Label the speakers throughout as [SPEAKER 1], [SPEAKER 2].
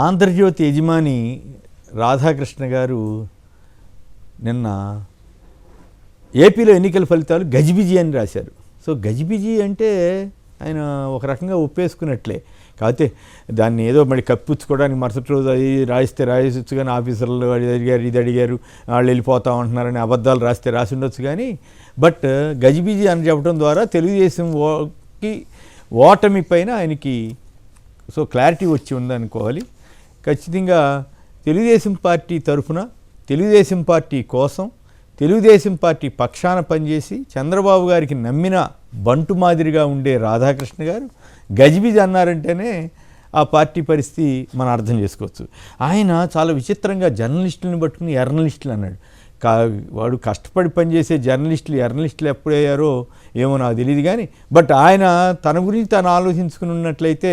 [SPEAKER 1] ఆంధ్రజ్యోతి యజమాని రాధాకృష్ణ గారు నిన్న ఏపీలో ఎన్నికల ఫలితాలు గజిబిజి అని రాశారు. సో గజిబిజి అంటే ఆయన ఒక రకంగా ఒప్పేసుకున్నట్లే. కాకపోతే దాన్ని ఏదో మళ్ళీ కప్పించుకోవడానికి మరుసటి రోజు అది రాయొచ్చు కానీ ఆఫీసర్లు అది అడిగారు ఇది అడిగారు వాళ్ళు వెళ్ళిపోతా ఉంటున్నారని అబద్ధాలు రాసి ఉండొచ్చు. కానీ బట్ గజిబిజి అని చెప్పడం ద్వారా తెలుగుదేశంకి ఓటమి పైన ఆయనకి సో క్లారిటీ వచ్చి ఉందనుకోవాలి. ఖచ్చితంగా తెలుగుదేశం పార్టీ తరఫున, తెలుగుదేశం పార్టీ కోసం, తెలుగుదేశం పార్టీ పక్షాన పనిచేసి చంద్రబాబు గారికి నమ్మిన బంటు మాదిరిగా ఉండే రాధాకృష్ణ గారు గజిబిజి అన్నారంటేనే ఆ పార్టీ పరిస్థితి మనం అర్థం చేసుకోవచ్చు. ఆయన చాలా విచిత్రంగా జర్నలిస్టులను పట్టుకుని ఎర్నలిస్టులు అన్నాడు. వాడు కష్టపడి పనిచేసే ఎర్నలిస్టులు ఎప్పుడయ్యారో ఏమో నాకు తెలియదు. కానీ బట్ ఆయన తన గురించి తాను ఆలోచించుకుని ఉన్నట్లయితే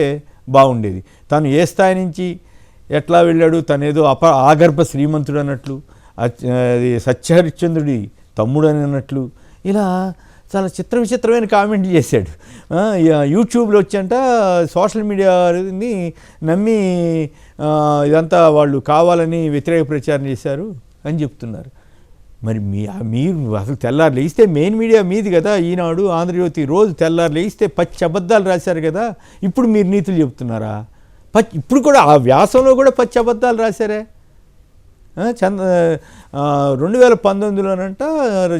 [SPEAKER 1] బాగుండేది. తను ఏ స్థాయి నుంచి ఎట్లా వెళ్ళాడు, తనేదో ఆగర్భ శ్రీమంతుడు అన్నట్లు, అది సత్యహరిశ్చంద్రుడి తమ్ముడు అని అన్నట్లు ఇలా చాలా విచిత్రమైన కామెంట్లు చేశాడు. యూట్యూబ్లో వచ్చంట సోషల్ మీడియాని నమ్మి ఇదంతా వాళ్ళు కావాలని వ్యతిరేక ప్రచారం చేశారు అని చెప్తున్నారు. మరి మీరు అసలు తెల్లారు లేస్తే మెయిన్ మీడియా మీది కదా, ఈనాడు, ఆంధ్రజ్యోతి, రోజు తెల్లారు లేస్తే పచ్చి అబద్ధాలు రాశారు కదా. ఇప్పుడు మీరు నీతులు చెప్తున్నారా? ఇప్పుడు కూడా ఆ వ్యాసంలో కూడా పచ్చి అబద్ధాలు రాశారే. 2019లోనంట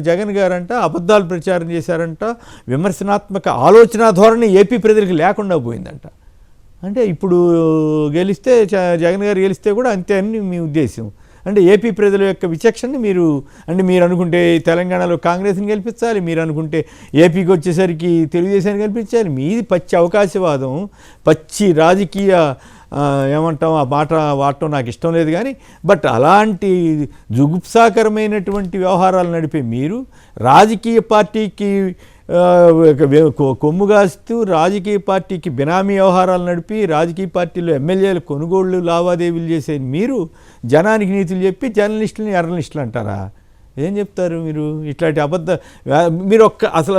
[SPEAKER 1] జగన్ గారంట అబద్ధాలు ప్రచారం చేశారంట, విమర్శనాత్మక ఆలోచన ధోరణి ఏపీ ప్రజలకు లేకుండా పోయిందంట. అంటే ఇప్పుడు గెలిస్తే జగన్ గారు గెలిస్తే కూడా అంతే అని మీ ఉద్దేశం. అంటే ఏపీ ప్రజల యొక్క విచక్షణని మీరు అనుకుంటే తెలంగాణలో కాంగ్రెస్ని గెలిపించాలి, మీరు అనుకుంటే ఏపీకి వచ్చేసరికి తెలుగుదేశాన్ని గెలిపించాలి. మీది పచ్చి అవకాశవాదం, పచ్చి రాజకీయ ఏమంటాం ఆ మాట వాడటం నాకు ఇష్టం లేదు. కానీ బట్ అలాంటి జుగుప్సాకరమైనటువంటి వ్యవహారాలు నడిపే మీరు రాజకీయ పార్టీకి కొమ్ముగాస్తూ రాజకీయ పార్టీకి బినామీ వ్యవహారాలు నడిపి రాజకీయ పార్టీలో ఎమ్మెల్యేలు కొనుగోళ్లు లావాదేవీలు చేసే మీరు జనానికి నీతులు చెప్పి జర్నలిస్టులని ఎర్నలిస్టులు అంటారా? ఏం చెప్తారు మీరు? ఇట్లాంటి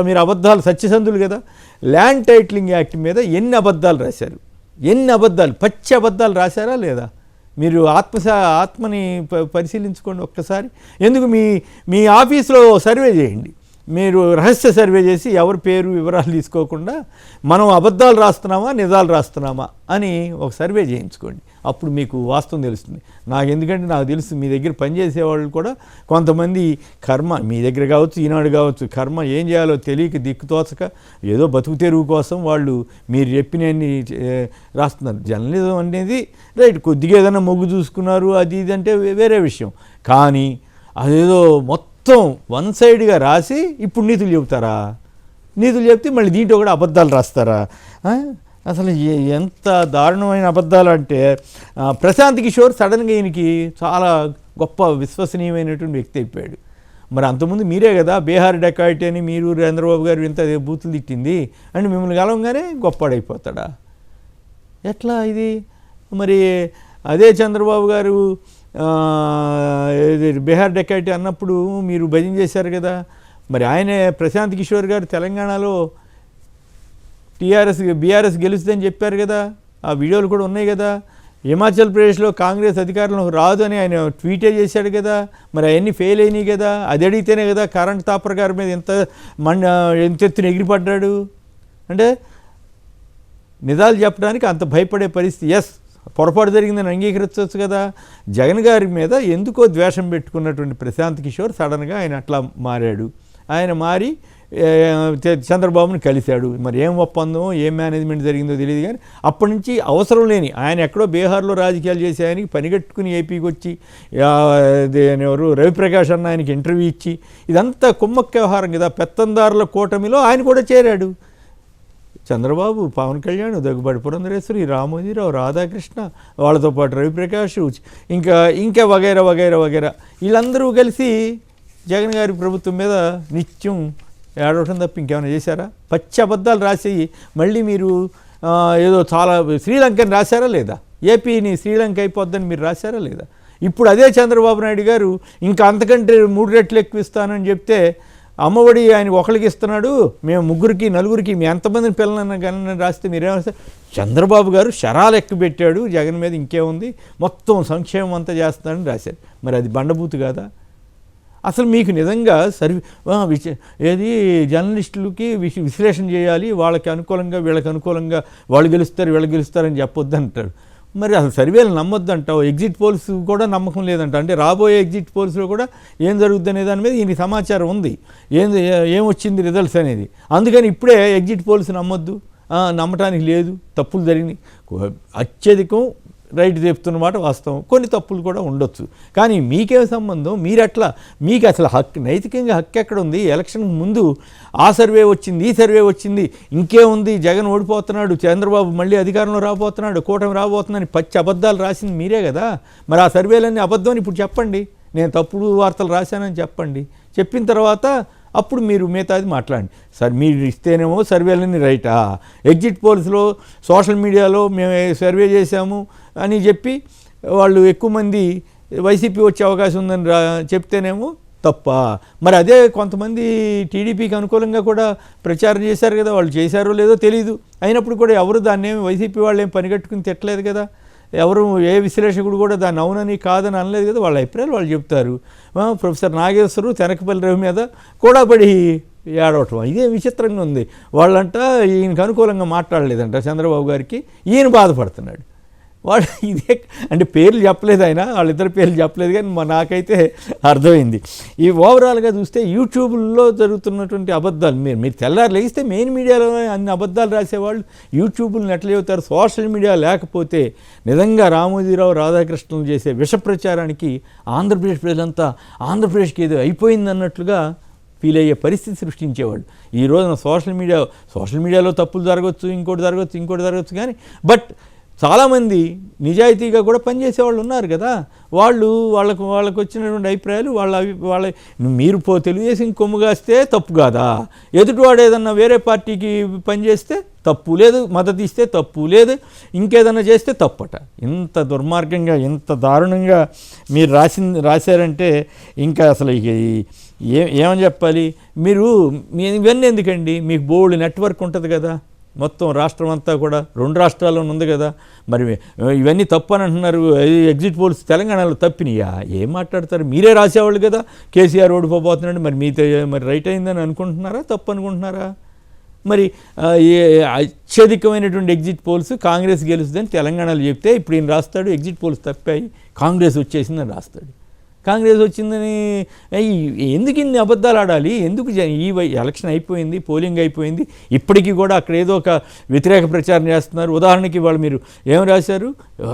[SPEAKER 1] మీరు అబద్ధాలు సత్యసంధులు కదా. ల్యాండ్ టైటిలింగ్ యాక్ట్ మీద ఎన్ని అబద్ధాలు రాశారు, పచ్చి అబద్ధాలు రాశారా లేదా? మీరు ఆత్మని పరిశీలించుకోండి ఒక్కసారి. ఎందుకు మీ ఆఫీస్లో సర్వే చేయండి, మీరు రహస్య సర్వే చేసి ఎవరి పేరు వివరాలు తీసుకోకుండా మనం అబద్ధాలు రాస్తున్నామా నిజాలు రాస్తున్నామా అని ఒక సర్వే చేయించుకోండి. అప్పుడు మీకు వాస్తవం తెలుస్తుంది. ఎందుకంటే నాకు తెలుసు మీ దగ్గర పనిచేసేవాళ్ళు కూడా కొంతమంది కర్మ, మీ దగ్గర కావచ్చు ఈనాడు కావచ్చు, కర్మ ఏం చేయాలో తెలియక దిక్కుతోచక ఏదో బతుకు తెరువు కోసం వాళ్ళు మీరు చెప్పినన్ని రాస్తున్నారు. జర్నలిజం అనేది రైట్, కొద్దిగా ఏదైనా మొగ్గు చూసుకున్నారు అది ఇది అంటే వేరే విషయం. కానీ అదేదో మొత్తం వన్ సైడ్గా రాసి ఇప్పుడు నీతులు చెబుతారా? నీతులు చెప్తే మళ్ళీ దీంట్లో కూడా అబద్ధాలు రాస్తారా? అసలు ఎంత దారుణమైన అబద్ధాలు అంటే ప్రశాంత్ కిషోర్ సడన్గా ఈయనకి చాలా గొప్ప విశ్వసనీయమైనటువంటి వ్యక్తి అయిపోయాడు. మరి అంతకుముందు మీరే కదా బీహార్ డెకాయిటీ అని మీరు చంద్రబాబు గారు ఇంత బూతులు తిట్టింది అంటే మిమ్మల్ని కలవగానే గొప్పవాడైపోతాడా? ఎట్లా ఇది? మరి అదే చంద్రబాబు గారు బీహార్ డెకాయిటీ అన్నప్పుడు మీరు భజన చేశారు కదా. మరి ఆయనే ప్రశాంత్ కిషోర్ గారు తెలంగాణలో బీఆర్ఎస్ గెలుస్తుందని చెప్పారు కదా, ఆ వీడియోలు కూడా ఉన్నాయి కదా. హిమాచల్ ప్రదేశ్లో కాంగ్రెస్ అధికారంలో రాదు అని ఆయన ట్వీటే చేశాడు కదా. మరి అవన్నీ ఫెయిల్ అయినాయి కదా. అది అడిగితేనే కదా కరెంట్ తాపర్ గారి మీద ఎంత ఎత్తున ఎగిరిపడ్డాడు. అంటే నిజాలు చెప్పడానికి అంత భయపడే పరిస్థితి. ఎస్, పొరపాటు జరిగిందని అంగీకరించవచ్చు కదా. జగన్ గారి మీద ఎందుకో ద్వేషం పెట్టుకున్నటువంటి ప్రశాంత్ కిషోర్ సడన్గా ఆయన అట్లా మారాడు. ఆయన మారి చంద్రబాబుని కలిశాడు. మరి ఏం ఒప్పందమో ఏం మేనేజ్మెంట్ జరిగిందో తెలియదు. కానీ అప్పటి నుంచి అవసరం లేని ఆయన ఎక్కడో బీహార్లో రాజకీయాలు చేసే ఆయనకి పనిగట్టుకుని ఏపీకి వచ్చి ఎవరు రవిప్రకాష్ అన్న ఆయనకి ఇంటర్వ్యూ ఇచ్చి ఇదంతా కుమ్మక్క వ్యవహారం కదా. పెత్తందారుల కూటమిలో ఆయన కూడా చేరాడు. చంద్రబాబు, పవన్ కళ్యాణ్, దగ్గుబాటి పురంధరేశ్వరి, రామోజీరావు, రాధాకృష్ణ, వాళ్ళతో పాటు రవిప్రకాష్, ఇంకా వగైరా వీళ్ళందరూ కలిసి జగన్ గారి ప్రభుత్వం మీద నిత్యం ఏడవటం తప్ప ఇంకేమైనా చేశారా? పచ్చి అబద్ధాలు రాసి మళ్ళీ మీరు ఏదో చాలా శ్రీలంకని రాశారా లేదా? ఏపీని శ్రీలంక అయిపోద్దని మీరు రాశారా లేదా? ఇప్పుడు అదే చంద్రబాబు నాయుడు గారు ఇంకా అంతకంటే 3 రెట్లు ఎక్కువ ఇస్తానని చెప్తే అమ్మఒడి ఆయన ఒకరికి ఇస్తున్నాడు, మేము ముగ్గురికి నలుగురికి మీ ఎంతమందిని పిల్లలన్నా కానీ రాస్తే మీరేమో చంద్రబాబు గారు శరాలు ఎక్కుపెట్టాడు జగన్ మీద, ఇంకేముంది మొత్తం సంక్షేమం అంతా చేస్తున్నాడని రాశారు. మరి అది బండబూతు కాదా? అసలు మీకు నిజంగా ఏది జర్నలిస్టులకి విశ్లేషణ చేయాలి, వాళ్ళకి అనుకూలంగా వీళ్ళకి అనుకూలంగా వాళ్ళు గెలుస్తారు వీళ్ళు గెలుస్తారని చెప్పొద్దు అంటాడు. మరి అసలు సర్వేలు నమ్మొద్దు అంటావు, ఎగ్జిట్ పోల్స్ కూడా నమ్మకం లేదంట. అంటే రాబోయే ఎగ్జిట్ పోల్స్లో కూడా ఏం జరుగుద్ది అనే దాని మీద ఈయనకి సమాచారం ఉంది, ఏమొచ్చింది రిజల్ట్స్ అనేది. అందుకని ఇప్పుడే ఎగ్జిట్ పోల్స్ నమ్మొద్దు, నమ్మటానికి లేదు, తప్పులు జరిగినాయి. అత్యధికం రైట్ చెప్తున్నమాట వాస్తవం, కొన్ని తప్పులు కూడా ఉండొచ్చు. కానీ మీకేం సంబంధం? మీరట్లా మీకు అసలు నైతికంగా హక్కు ఎక్కడ ఉంది? ఎలక్షన్ ముందు ఆ సర్వే వచ్చింది, ఈ సర్వే వచ్చింది, ఇంకేముంది, జగన్ ఓడిపోతున్నాడు, చంద్రబాబు మళ్ళీ అధికారంలో రాబోతున్నాడు, కూటమి రాబోతుందని పచ్చి అబద్ధాలు రాసింది మీరే కదా. మరి ఆ సర్వేలన్నీ అబద్ధం అని ఇప్పుడు చెప్పండి, నేను తప్పుడు వార్తలు రాశానని చెప్పండి. చెప్పిన తర్వాత అప్పుడు మీరు మిగతాది మాట్లాడండి. సార్ మీరు ఇస్తేనేమో సర్వేలన్నీ రైటా, ఎగ్జిట్ పోల్స్లో సోషల్ మీడియాలో మేము సర్వే చేశాము అని చెప్పి వాళ్ళు ఎక్కువ మంది వైసీపీ వచ్చే అవకాశం ఉందని చెప్తేనేమో తప్ప. మరి అదే కొంతమంది టీడీపీకి అనుకూలంగా కూడా ప్రచారం చేశారు కదా, వాళ్ళు చేశారో లేదో తెలీదు. అయినప్పుడు కూడా ఎవరు దాన్ని ఏమి వైసీపీ వాళ్ళు ఏం పనిగట్టుకుని తిట్టలేదు కదా, ఎవరు ఏ విశ్లేషకుడు కూడా దాన్ని అవునని కాదని అనలేదు కదా, వాళ్ళ అభిప్రాయాలు వాళ్ళు చెప్తారు. ప్రొఫెసర్ నాగేశ్వరరావు తెనకపల్లి రవి మీద కూడా పడి ఏడవటం, ఇదే విచిత్రంగా ఉంది. వాళ్ళంట ఈయనకు అనుకూలంగా మాట్లాడలేదంట చంద్రబాబు గారికి, ఈయన బాధపడుతున్నాడు. వాడు ఇదే అంటే పేర్లు చెప్పలేదు ఆయన, వాళ్ళిద్దరు పేర్లు చెప్పలేదు, కానీ నాకైతే అర్థమైంది. ఈ ఓవరాల్గా చూస్తే యూట్యూబ్లో జరుగుతున్నటువంటి అబద్ధాలు, మీరు తెల్లారు లేస్తే మెయిన్ మీడియాలో అన్ని అబద్ధాలు రాసేవాళ్ళు యూట్యూబ్ని ఎట్లా చెబుతారు? సోషల్ మీడియా లేకపోతే నిజంగా రామోజీరావు రాధాకృష్ణులు చేసే విష ప్రచారానికి ఆంధ్రప్రదేశ్ ప్రజలంతా ఆంధ్రప్రదేశ్కి ఏదో అయిపోయింది అన్నట్లుగా ఫీల్ అయ్యే పరిస్థితి సృష్టించేవాళ్ళు. ఈ రోజున సోషల్ మీడియాలో తప్పులు జరగవచ్చు, ఇంకోటి జరగచ్చు, కానీ బట్ చాలామంది నిజాయితీగా కూడా పనిచేసేవాళ్ళు ఉన్నారు కదా, వాళ్ళకు వచ్చినటువంటి అభిప్రాయాలు వాళ్ళ మీరు తెలుగుదేశం కొమ్ము కాస్తే తప్పు కాదా, ఎదుటివాడు ఏదన్నా వేరే పార్టీకి పనిచేస్తే తప్పు లేదు, మద్దతు ఇస్తే తప్పు లేదు, ఇంకేదన్నా చేస్తే తప్పట. ఇంత దుర్మార్గంగా ఇంత దారుణంగా మీరు రాశారంటే ఇంకా అసలు ఏమని చెప్పాలి? మీరు ఇవన్నీ ఎందుకండి? మీకు బోల్డ్ నెట్వర్క్ ఉంటుంది కదా, మొత్తం రాష్ట్రం అంతా కూడా 2 రాష్ట్రాల్లో ఉంది కదా. మరి ఇవన్నీ తప్పు అని అంటున్నారు, ఎగ్జిట్ పోల్స్ తెలంగాణలో తప్పినాయా? ఏం మాట్లాడతారు? మీరే రాసేవాళ్ళు కదా కేసీఆర్ ఓడిపోతున్నాడు, మరి రైట్ అయిందని అనుకుంటున్నారా, తప్పు అనుకుంటున్నారా? మరి అత్యధికమైనటువంటి ఎగ్జిట్ పోల్స్ కాంగ్రెస్ గెలుస్తుందని తెలంగాణలో చెప్తే ఇప్పుడు ఈయన రాస్తాడు ఎగ్జిట్ పోల్స్ తప్పాయి, కాంగ్రెస్ వచ్చేసిందని రాస్తాడు. కాంగ్రెస్ వచ్చిందని ఎందుకు ఇన్ని అబద్ధాలు ఆడాలి? ఎందుకు ఈ ఎలక్షన్ అయిపోయింది, పోలింగ్ అయిపోయింది, ఇప్పటికీ కూడా అక్కడ ఏదో ఒక వ్యతిరేక ప్రచారం చేస్తున్నారు. ఉదాహరణకి వాళ్ళు మీరు ఏం రాశారు?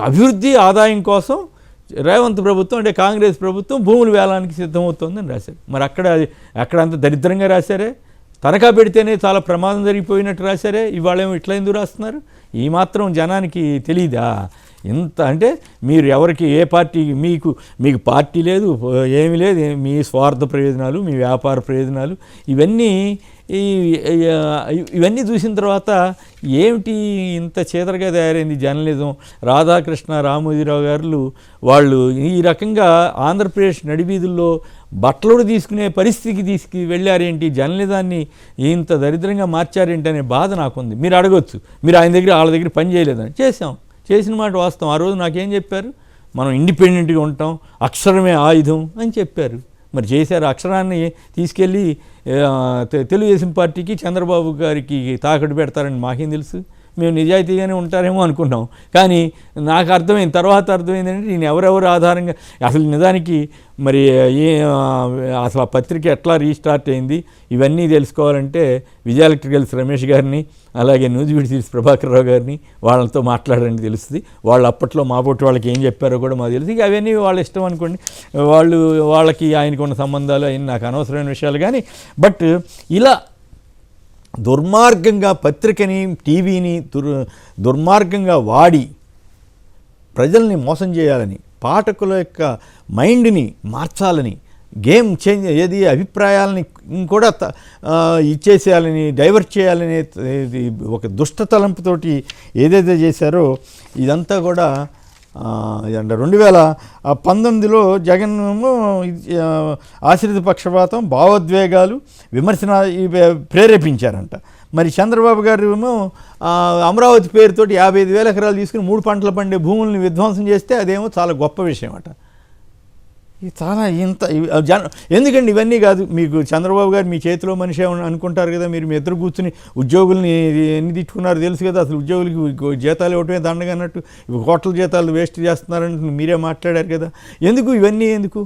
[SPEAKER 1] అభివృద్ధి ఆదాయం కోసం రేవంత్ ప్రభుత్వం అంటే కాంగ్రెస్ ప్రభుత్వం భూములు వేలానికి సిద్ధమవుతోందని రాశారు. మరి అక్కడ అంత దరిద్రంగా రాశారే, తనఖా పెడితేనే చాలా ప్రమాదం జరిగిపోయినట్టు రాశారే, ఇవాళేమో ఇట్లా ఎందుకు రాస్తున్నారు? ఈ మాత్రం జనానికి తెలీదా? ఇంత అంటే మీరు ఎవరికి ఏ పార్టీ మీకు పార్టీ లేదు, ఏమీ లేదు, మీ స్వార్థ ప్రయోజనాలు, మీ వ్యాపార ప్రయోజనాలు, ఇవన్నీ చూసిన తర్వాత ఏమిటి ఇంత చేదరగా తయారైంది జర్నలిజం? రాధాకృష్ణ రామోజీరావు గారు వాళ్ళు ఈ రకంగా ఆంధ్రప్రదేశ్ నడివీధుల్లో బట్టలు తీసుకునే పరిస్థితికి వెళ్ళారేంటి, జర్నలిజాన్ని ఇంత దరిద్రంగా మార్చారేంటి అనే బాధ నాకుంది. మీరు అడగొచ్చు, మీరు వాళ్ళ దగ్గర పని చేయలేదని. చేసిన మాట వాస్తవం. ఆ రోజు నాకేం చెప్పారు? మనం ఇండిపెండెంట్గా ఉంటాం, అక్షరమే ఆయుధం అని చెప్పారు. మరి చేశారు. అక్షరాన్ని తీసుకెళ్ళి తెలుగుదేశం పార్టీకి చంద్రబాబు గారికి తాకట్టు పెడతారని మాకేం తెలుసు? మేము నిజాయితీగానే ఉంటారేమో అనుకున్నాం. కానీ నాకు తర్వాత అర్థమైందంటే నేను ఎవరెవరు ఆధారంగా అసలు నిజానికి మరి అసలు ఆ పత్రిక ఎట్లా రీస్టార్ట్ అయింది ఇవన్నీ తెలుసుకోవాలంటే విజయ ఎలక్ట్రికల్స్ రమేష్ గారిని, అలాగే న్యూస్ సిరీస్ ప్రభాకర్ రావు గారిని వాళ్ళతో మాట్లాడండి తెలుస్తుంది. వాళ్ళు అప్పట్లో మా పొట్టు వాళ్ళకి ఏం చెప్పారో కూడా మాకు తెలుసు. అవన్నీ వాళ్ళ ఇష్టం అనుకోండి, వాళ్ళకి ఆయనకు ఉన్న సంబంధాలు అయిన నాకు అనవసరమైన విషయాలు. కానీ బట్ ఇలా దుర్మార్గంగా పత్రికని టీవీని దుర్మార్గంగా వాడి ప్రజల్ని మోసం చేయాలని, పాఠకుల యొక్క మైండ్ని మార్చాలని, గేమ్ చేంజ్ అభిప్రాయాలని కూడా ఇచ్చేసేయాలని, డైవర్ట్ చేయాలని ఒక దుష్ట తలంపుతోటి ఏదైతే చేశారో ఇదంతా కూడా అంటే 2019లో జగన్ ఆశ్రిత పక్షపాతం, భావోద్వేగాలు, విమర్శన ప్రేరేపించారంట. మరి చంద్రబాబు గారు ఏమో అమరావతి పేరుతోటి 55,000 ఎకరాలు తీసుకుని 3 పంటలు పండే భూముల్ని విధ్వంసం చేస్తే అదేమో చాలా గొప్ప విషయం అట. ఇది చాలా ఎందుకండి ఇవన్నీ కాదు. మీకు చంద్రబాబు గారు మీ చేతిలో మనిషి అనుకుంటారు కదా. మీరు మీ ఇద్దరు కూర్చుని ఉద్యోగుల్ని ఎన్ని తిట్టుకున్నారో తెలుసు కదా. అసలు ఉద్యోగులకి జీతాలు ఇవ్వటమే దండగా అన్నట్టు కోట్ల జీతాలు వేస్ట్ చేస్తున్నారని మీరే మాట్లాడారు కదా. ఎందుకు ఇవన్నీ ఎందుకు?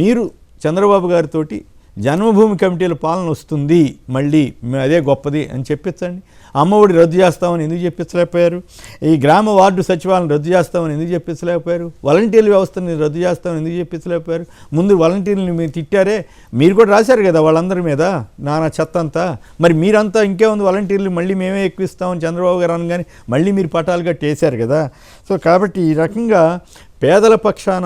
[SPEAKER 1] మీరు చంద్రబాబు గారితోటి జన్మభూమి కమిటీల పాలన వస్తుంది, మళ్ళీ అదే గొప్పది అని చెప్పించండి. అమ్మఒడి రద్దు చేస్తామని ఎందుకు చెప్పించలేకపోయారు? ఈ గ్రామ వార్డు సచివాలయం రద్దు చేస్తామని ఎందుకు చెప్పించలేకపోయారు? వాలంటీర్ల వ్యవస్థని రద్దు చేస్తామని ఎందుకు చెప్పించలేకపోయారు? ముందు వాలంటీర్లని మీరు తిట్టారే, మీరు కూడా రాశారు కదా వాళ్ళందరి మీద నానా చెత్త అంతా. మరి మీరంతా ఇంకేముంది వాలంటీర్లు మళ్ళీ మేమే ఎక్కువిస్తామని చంద్రబాబు గారు అనగానే మళ్ళీ మీరు పటాలు కట్టేశారు కదా. సో కాబట్టి ఈ రకంగా పేదల పక్షాన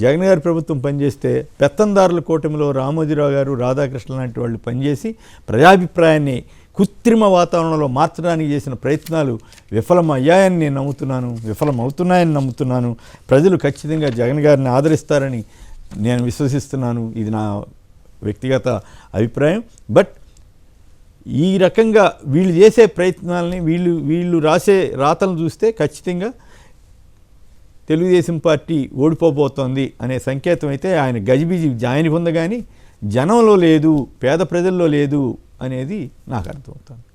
[SPEAKER 1] జగన్ గారి ప్రభుత్వం పనిచేస్తే, పెత్తందారుల కూటమిలో రామోజీరావు గారు, రాధాకృష్ణ లాంటి వాళ్ళు పనిచేసి ప్రజాభిప్రాయాన్ని కృత్రిమ వాతావరణంలో మార్చడానికి చేసిన ప్రయత్నాలు విఫలమయ్యాయని నేను నమ్ముతున్నాను, విఫలమవుతున్నాయని నమ్ముతున్నాను. ప్రజలు ఖచ్చితంగా జగన్ గారిని ఆదరిస్తారని నేను విశ్వసిస్తున్నాను. ఇది నా వ్యక్తిగత అభిప్రాయం. బట్ ఈ రకంగా వీళ్ళు చేసే ప్రయత్నాలని, వీళ్ళు రాసే రాతలను చూస్తే ఖచ్చితంగా తెలుగుదేశం పార్టీ ఓడిపోబోతోంది అనే సంకేతం అయితే ఆయన గజిబిజి జాయిన్ ఉంది, కానీ జనంలో లేదు, పేద ప్రజల్లో లేదు అనేది నాకు అర్థమవుతుంది.